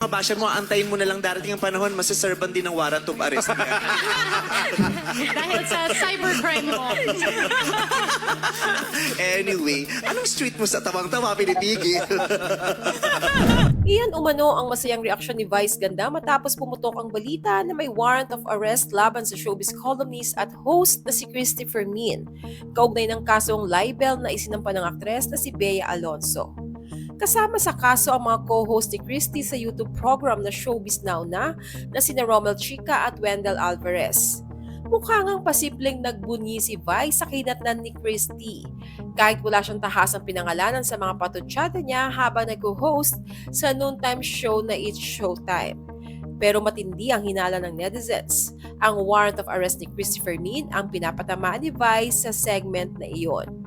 Mga basya mo, antayin mo na lang darating ang panahon, masaserban din ng warrant of arrest niya. Dahil sa cybercrime mo. Anyway, anong street mo sa tawang-tawa pinipigil? Iyan umano ang masayang reaksyon ni Vice Ganda matapos pumutok ang balita na may warrant of arrest laban sa showbiz columnist at host na si Christopher Min, kaugnay ng kasong libel na isinampa ng aktres na si Bea Alonzo. Kasama sa kaso ang mga co-host ni Christy sa YouTube program na Showbiz Now na sina Romel Chica at Wendell Alvarez. Mukha ngang pasimpleng nagbunyi si Vice sa kinatnan ni Christy, kahit wala siyang tahasang pinangalanan sa mga patutsada niya habang nag-host sa noontime show na It's Showtime. Pero matindi ang hinala ng netizens. Ang warrant of arrest ni Christopher Min ang pinapatamaan ni Vice sa segment na iyon.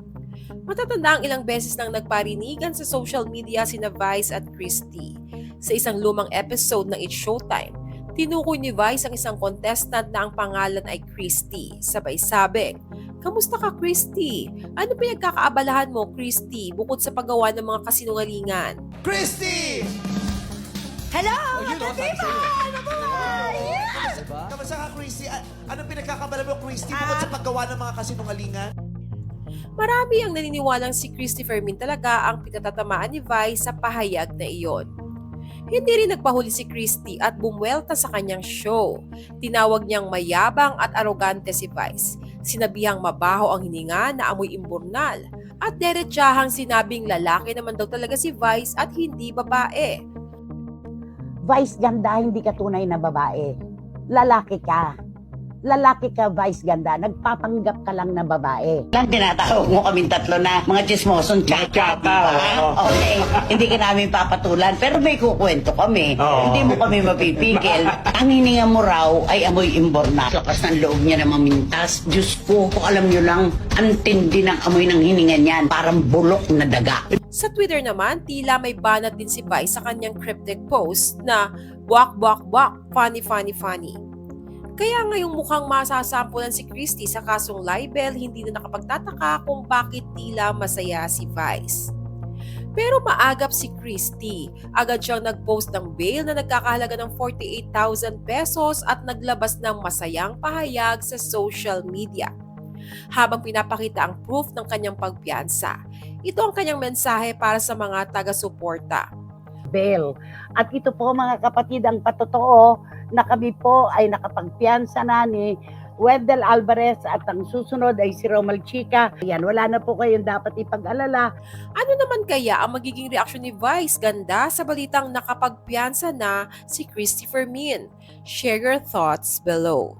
Matatanda ang ilang beses nang nagparinigan sa social media sina Vice at Christy. Sa isang lumang episode ng It's Showtime, tinukoy ni Vice ang isang contestant na ang pangalan ay Christy. Sabay sabing, "Kamusta ka, Christy? Ano pinagkakaabalahan mo, Christy, bukod sa paggawa ng mga kasinungalingan?" Christy! Hello! Kamusta ka, Christy? Anong pinagkakabala mo, Christy, bukod sa paggawa ng mga kasinungalingan? Marami ang naniniwalang si Christopher Min talaga ang pinatatamaan ni Vice sa pahayag na iyon. Hindi rin nagpahuli si Christy at bumwelta sa kanyang show. Tinawag niyang mayabang at arogante si Vice. Sinabihang mabaho ang hininga na amoy imburnal. At derechahang sinabing lalaki naman daw talaga si Vice at hindi babae. Vice Ganda, hindi ka tunay na babae. Lalaki ka. Lalaki ka, Vice Ganda. Nagpapanggap ka lang na babae. Lang tinatawag mo kaming tatlo na mga chismosong tsaka. Okay, hindi ka namin papatulan, pero may kukwento kami. Hindi mo kami mapipigil. Ang hininga mo raw ay amoy imborna. Lakas ng loob niya na mamintas. Diyos ko, kung alam nyo lang, ang tindi ng amoy ng hininga niyan. Parang bulok na daga. Sa Twitter naman, tila may banat din si Vice sa kanyang cryptic post na "Buwak, buwak, buwak, funny, funny, funny." Kaya ngayong mukhang masasampulan si Christy sa kasong libel, hindi na nakapagtataka kung bakit tila masaya si Vice. Pero maagap si Christy. Agad siyang nag-post ng bail na nagkakahalaga ng 48,000 pesos at naglabas ng masayang pahayag sa social media. Habang pinapakita ang proof ng kanyang pagpiyansa, ito ang kanyang mensahe para sa mga taga-suporta. Bail. At ito po mga kapatid ang patotoo na kami po ay nakapagpiyansa na ni Wendell Alvarez at ang susunod ay si Romel Chica. Yan, wala na po kayong dapat ipag-alala. Ano naman kaya ang magiging reaksyon ni Vice Ganda sa balitang nakapagpiyansa na si Christopher Min? Share your thoughts below.